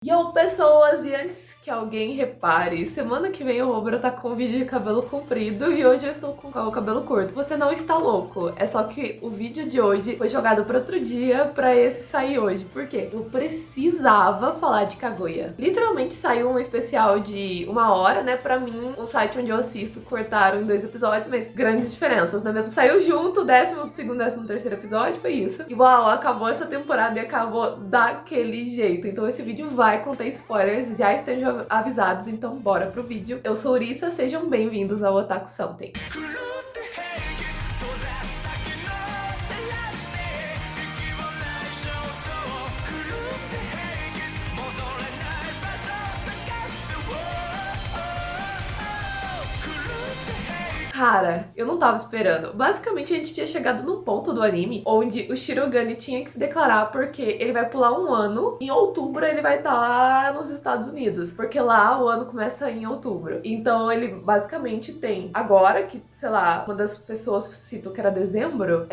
Yo, pessoas, e antes que alguém repare, semana que vem o Obra tá com um vídeo de cabelo comprido e hoje eu estou com o cabelo curto. Você não está louco, é só que o vídeo de hoje foi jogado para outro dia pra esse sair hoje. Por quê? Eu precisava falar de Kaguya. Literalmente saiu um especial de 1 hora, né? Pra mim, o site onde eu assisto cortaram em 2 episódios, mas grandes diferenças, não é mesmo? Saiu junto, 12º, 13º episódio, foi isso. E uau, acabou essa temporada e acabou daquele jeito. Então esse vídeo vai conter spoilers, já estejam avisados, então bora pro vídeo. Eu sou Urissa, sejam bem-vindos ao Otaku Something. Cara, eu não tava esperando. Basicamente, a gente tinha chegado num ponto do anime onde o Shirogane tinha que se declarar porque ele vai pular um ano. Em outubro, ele vai estar nos Estados Unidos, porque lá o ano começa em outubro. Então, ele basicamente tem agora, que, sei lá, uma das pessoas citou que era dezembro,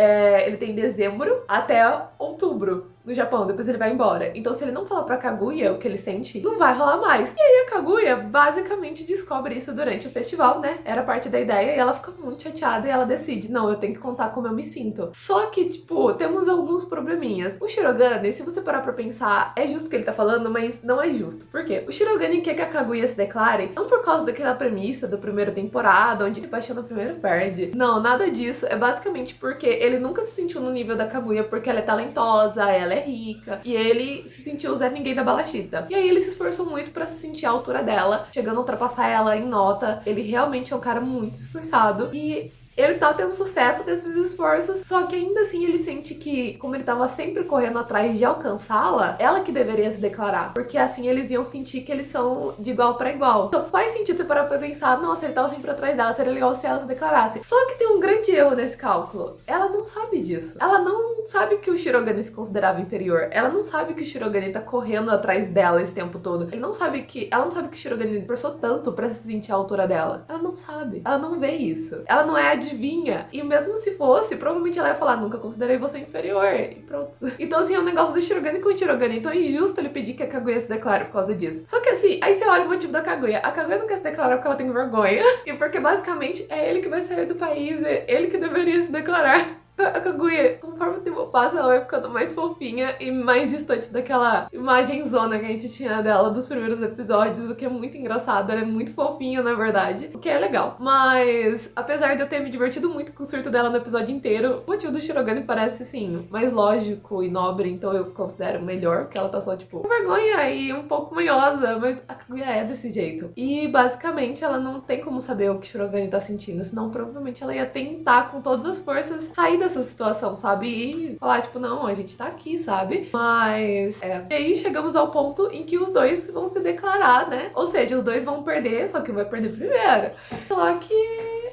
ele tem dezembro até outubro no Japão, depois ele vai embora. Então, se ele não falar pra Kaguya o que ele sente, não vai rolar mais. E aí a Kaguya basicamente descobre isso durante o festival, né? Era parte da ideia e ela fica muito chateada e ela decide, não, eu tenho que contar como eu me sinto. Só que, tipo, temos alguns probleminhas. O Shirogane, se você parar pra pensar, é justo o que ele tá falando, mas não é justo. Por quê? O Shirogane quer que a Kaguya se declare, não por causa daquela premissa da primeira temporada, onde ele paixão no primeiro perde. Não, nada disso. É basicamente porque ele nunca se sentiu no nível da Kaguya porque ela é talentosa, ela é rica, e ele se sentiu Zé Ninguém da Balachita. E aí ele se esforçou muito pra se sentir à altura dela, chegando a ultrapassar ela em nota. Ele realmente é um cara muito esforçado e ele tá tendo sucesso desses esforços, só que ainda assim ele sente que, como ele tava sempre correndo atrás de alcançá-la, ela que deveria se declarar, porque assim eles iam sentir que eles são de igual pra igual. Então faz sentido você parar pra pensar, nossa, ele tava sempre atrás dela, seria legal se ela se declarasse. Só que tem um grande erro nesse cálculo. Ela não sabe disso. Ela não sabe que o Shirogane se considerava inferior. Ela não sabe que o Shirogane tá correndo atrás dela esse tempo todo. Ela não sabe que o Shirogane esforçou tanto pra se sentir à altura dela. Ela não sabe. Ela não vê isso. Ela não é adivinha. E mesmo se fosse, provavelmente ela ia falar, nunca considerei você inferior. E pronto. Então, assim, é um negócio do Shirogane com o Shirogane. Então é injusto ele pedir que a Kaguya se declare por causa disso. Só que assim, aí você olha o motivo da Kaguya. A Kaguya não quer se declarar porque ela tem vergonha. E porque basicamente é ele que vai sair do país. É ele que deveria se declarar. A Kaguya, conforme o tempo passa, ela vai ficando mais fofinha e mais distante daquela imagem zona que a gente tinha dela dos primeiros episódios, o que é muito engraçado. Ela é muito fofinha, na verdade, o que é legal. Mas, apesar de eu ter me divertido muito com o surto dela no episódio inteiro, o motivo do Shirogane parece, assim, mais lógico e nobre, então eu considero melhor, que ela tá só, tipo, com vergonha e um pouco manhosa, mas a Kaguya é desse jeito. E, basicamente, ela não tem como saber o que o Shirogane tá sentindo, senão provavelmente ela ia tentar, com todas as forças, sair dessa situação, sabe? E falar, tipo, não, a gente tá aqui, sabe? Mas, E aí chegamos ao ponto em que os dois vão se declarar, né? Ou seja, os dois vão perder, só que um vai perder primeiro. Só que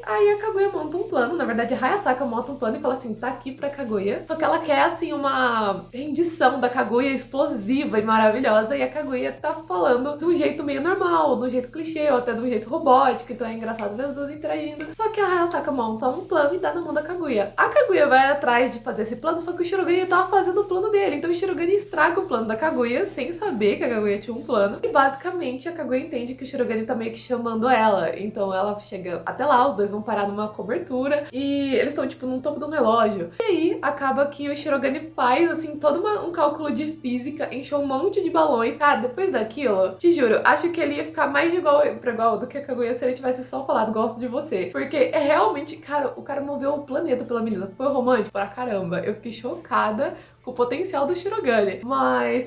aí a Kaguya monta um plano, na verdade a Hayasaka monta um plano e fala assim, tá aqui pra Kaguya. Só que ela quer, assim, uma rendição da Kaguya explosiva e maravilhosa, e a Kaguya tá falando de um jeito meio normal, de um jeito clichê, ou até de um jeito robótico, então é engraçado ver as duas interagindo. Só que a Hayasaka monta um plano e dá na mão da Kaguya. A Kaguya vai atrás de fazer esse plano, só que o Shirogane tava fazendo o plano dele, então o Shirogane estraga o plano da Kaguya, sem saber que a Kaguya tinha um plano, e basicamente a Kaguya entende que o Shirogane tá meio que chamando ela, então ela chega até lá, os dois vão parar numa cobertura e eles estão, tipo, no topo de um relógio. E aí, acaba que o Shirogane faz, assim, todo um cálculo de física, encheu um monte de balões. Cara, depois daquilo, te juro, acho que ele ia ficar mais de igual pra igual do que a Kaguya se ele tivesse só falado, gosto de você. Porque é realmente, cara, o cara moveu o planeta pela menina. Foi romântico pra caramba. Eu fiquei chocada com o potencial do Shirogane.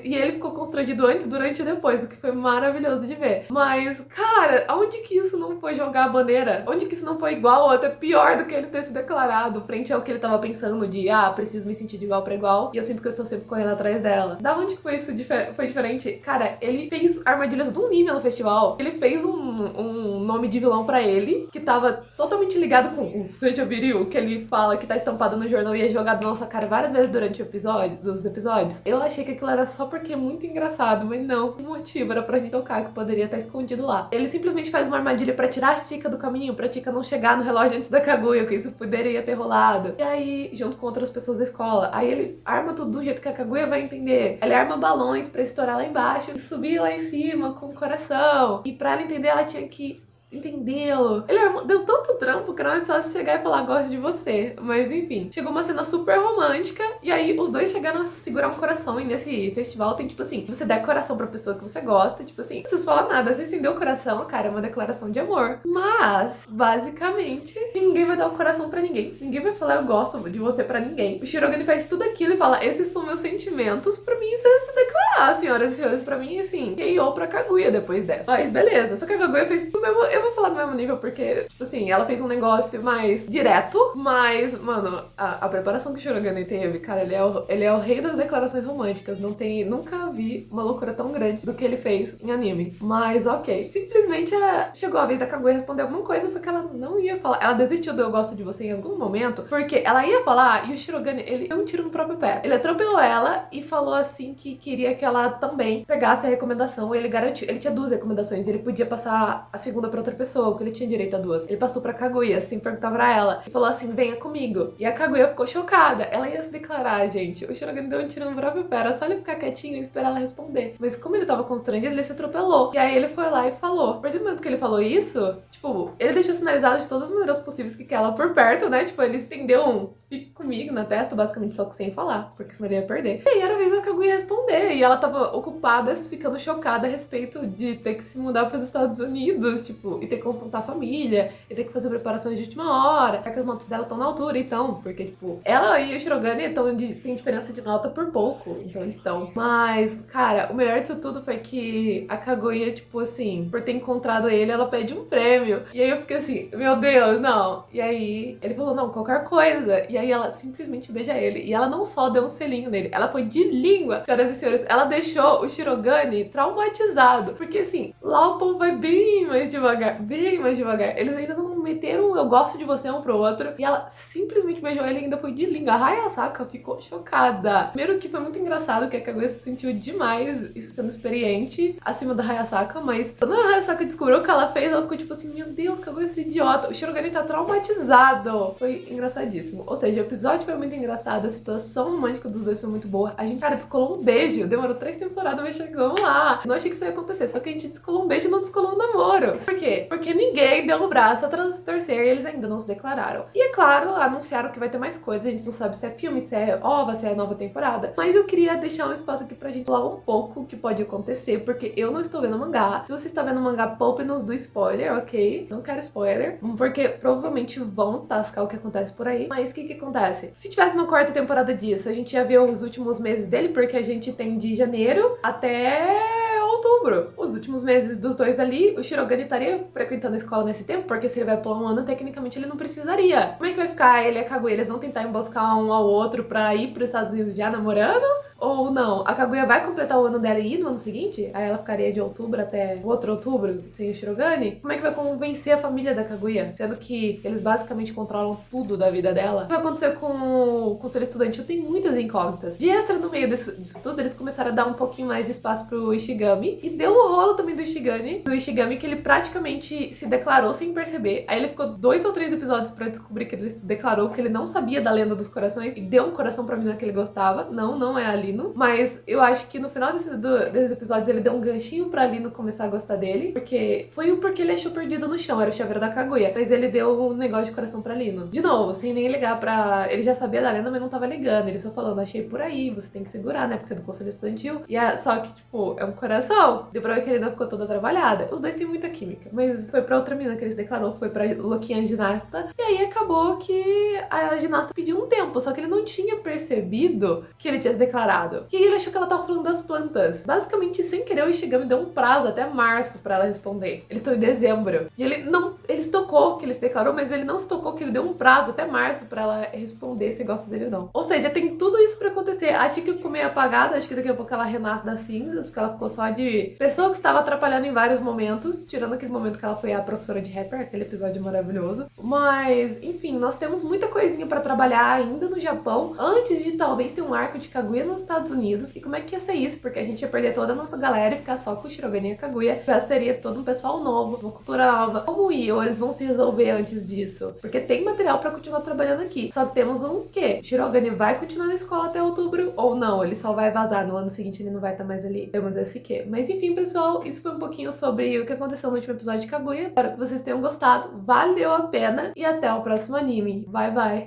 E ele ficou constrangido antes, durante e depois, o que foi maravilhoso de ver. Mas, cara, onde que isso não foi jogar a bandeira? Onde que isso não foi igual ou até pior do que ele ter se declarado frente ao que ele tava pensando de, preciso me sentir de igual pra igual e eu sinto que eu estou sempre correndo atrás dela. Da onde foi isso foi diferente? Cara, ele fez armadilhas de um nível no festival. Ele fez um nome de vilão pra ele, que tava totalmente ligado com o Seja Viril, que ele fala que tá estampado no jornal e é jogado na nossa cara várias vezes durante o episódio. dos episódios. Eu achei que aquilo era só porque é muito engraçado, mas não. O motivo era pra gente tocar, que poderia estar escondido lá. Ele simplesmente faz uma armadilha pra tirar a Chica do caminho, pra Chica não chegar no relógio antes da Kaguya, que isso poderia ter rolado. E aí, junto com outras pessoas da escola, aí ele arma tudo do jeito que a Kaguya vai entender. Ele arma balões pra estourar lá embaixo e subir lá em cima com o coração. E pra ela entender, ela tinha que entendê-lo. Ele deu tanto trampo que não é só chegar e falar gosto de você. Mas enfim, chegou uma cena super romântica e aí os dois chegaram a segurar um coração. E nesse festival tem tipo assim, você dá coração pra pessoa que você gosta, tipo assim, não precisa falar nada, você estendeu o coração, cara, é uma declaração de amor. Mas, basicamente, ninguém vai dar o coração pra ninguém. Ninguém vai falar eu gosto de você pra ninguém. O Shirogane faz tudo aquilo e fala, esses são meus sentimentos. Pra mim isso é se declarar, senhoras e senhores. Pra mim, assim, KO pra Kaguya depois dessa. Mas beleza, só que a Kaguya fez o mesmo. Eu vou falar do mesmo nível porque, tipo assim, ela fez um negócio mais direto, mas, mano, a preparação que o Shirogane teve, cara, ele é o rei das declarações românticas. Nunca vi uma loucura tão grande do que ele fez em anime. Mas, ok. Simplesmente chegou a vez da Kaguya responder alguma coisa, só que ela não ia falar. Ela desistiu do eu gosto de você em algum momento, porque ela ia falar e o Shirogane, ele deu um tiro no próprio pé. Ele atropelou ela e falou assim que queria que ela também pegasse a recomendação. Ele garantiu, ele tinha 2 recomendações, ele podia passar a segunda pra outra pessoa, que ele tinha direito a 2. Ele passou pra Kaguya, assim, perguntar pra ela, e falou assim, venha comigo. E a Kaguya ficou chocada, ela ia se declarar, gente. O Shirogane deu um tiro no próprio pé, era só ele ficar quietinho e esperar ela responder. Mas como ele tava constrangido, ele se atropelou. E aí ele foi lá e falou. A partir do momento que ele falou isso, tipo, ele deixou sinalizado de todas as maneiras possíveis que quer ela por perto, né? Tipo, ele estendeu um fique comigo na testa, basicamente só que sem falar, porque senão ele ia perder. E aí era a vez da Kaguya responder, e ela tava ocupada, ficando chocada a respeito de ter que se mudar pros Estados Unidos, tipo, e ter que confrontar a família, e ter que fazer preparações de última hora, já que as notas dela estão na altura, então, porque, tipo, ela e o Shirogane tem diferença de nota por pouco, então eles estão. Mas, cara, o melhor disso tudo foi que a Kaguya, tipo assim, por ter encontrado ele, ela pede um prêmio. E aí eu fiquei assim, meu Deus, não. E aí ele falou, não, qualquer coisa. E aí ela simplesmente beija ele. E ela não só deu um selinho nele, ela foi de língua. Senhoras e senhores, ela deixou o Shirogane traumatizado. Porque assim, lá o povo vai bem mais devagar, bem mais devagar. Eles ainda não meteram eu gosto de você um pro outro. E ela simplesmente beijou ele e ainda foi de língua. A Hayasaka ficou chocada. Primeiro que foi muito engraçado, que a Kaguya se sentiu demais, isso sendo experiente, acima da Hayasaka. Mas quando a Hayasaka descobriu o que ela fez, ela ficou tipo assim, meu Deus, Kaguya, esse idiota. O Shirogane tá traumatizado. Foi engraçadíssimo. Ou seja, o episódio foi muito engraçado, a situação romântica dos dois foi muito boa. A gente, cara, descolou um beijo. Demorou 3 temporadas, mas chegamos lá. Não achei que isso ia acontecer, só que a gente descolou um beijo e não descolou um namoro. Por quê? Porque ninguém deu o braço a torcer e eles ainda não se declararam. E é claro, anunciaram que vai ter mais coisas. A gente não sabe se é filme, se é ova, se é nova temporada. Mas eu queria deixar um espaço aqui pra gente falar um pouco o que pode acontecer, porque eu não estou vendo o mangá. Se você está vendo o mangá, poupe-nos do spoiler, ok? Não quero spoiler, porque provavelmente vão tascar o que acontece por aí. Mas o que acontece? Se tivesse uma 4ª temporada disso, a gente ia ver os últimos meses dele, porque a gente tem de janeiro até outubro. Os últimos meses dos dois ali, o Shirogane estaria frequentando a escola nesse tempo, porque se ele vai pular um ano, tecnicamente ele não precisaria. Como é que vai ficar ele e a Kaguya? Eles vão tentar emboscar um ao outro pra ir pros Estados Unidos já namorando? Ou não? A Kaguya vai completar o ano dela e ir no ano seguinte? Aí ela ficaria de outubro até o outro outubro sem o Shirogane? Como é que vai convencer a família da Kaguya? Sendo que eles basicamente controlam tudo da vida dela. O que vai acontecer com o conselho estudantil? Tem muitas incógnitas. De extra, no meio disso tudo, eles começaram a dar um pouquinho mais de espaço pro Ishigami. E deu um rolo também do Ishigami, que ele praticamente se declarou sem perceber. Aí ele ficou 2 ou 3 episódios pra descobrir que ele se declarou, que ele não sabia da lenda dos corações e deu um coração pra menina que ele gostava. Não é a Lino. Mas eu acho que no final desses episódios ele deu um ganchinho pra Lino começar a gostar dele. Porque ele achou perdido no chão, era o chaveiro da Kaguya. Mas ele deu um negócio de coração pra Lino. De novo, sem nem ligar pra... Ele já sabia da lenda, mas não tava ligando. Ele só falando, achei por aí, você tem que segurar, né? Porque você é do conselho estudantil. Só que, tipo, é um coração. Deu pra ver que ele não ficou toda trabalhada. Os dois têm muita química. Mas foi pra outra menina que ele se declarou, foi pra Louquinha ginasta. E aí acabou que a ginasta pediu um tempo, só que ele não tinha percebido que ele tinha se declarado. explicado. E aí ele achou que ela tava falando das plantas. Basicamente, sem querer, o Ishigami deu um prazo até março pra ela responder. Eles estão em dezembro. E ele se tocou que ele se declarou, mas ele não se tocou que ele deu um prazo até março pra ela responder se gosta dele ou não. Ou seja, tem tudo isso pra acontecer. A Tika ficou meio apagada, acho que daqui a pouco ela renasce das cinzas, porque ela ficou só de pessoa que estava atrapalhando em vários momentos, tirando aquele momento que ela foi a professora de rapper, aquele episódio maravilhoso. Mas, enfim, nós temos muita coisinha pra trabalhar ainda no Japão, antes de talvez ter um arco de Kaguya nos Estados Unidos. E como é que ia ser isso? Porque a gente ia perder toda a nossa galera e ficar só com o Shirogane e a Kaguya. Já seria todo um pessoal novo, uma cultura nova. Como ir? Ou eles vão se resolver antes disso? Porque tem material pra continuar trabalhando aqui. Só temos um quê? Shirogane vai continuar na escola até outubro? Ou não? Ele só vai vazar. No ano seguinte ele não vai estar mais ali. Temos esse quê? Mas enfim, pessoal, isso foi um pouquinho sobre o que aconteceu no último episódio de Kaguya. Espero que vocês tenham gostado. Valeu a pena. E até o próximo anime. Bye, bye!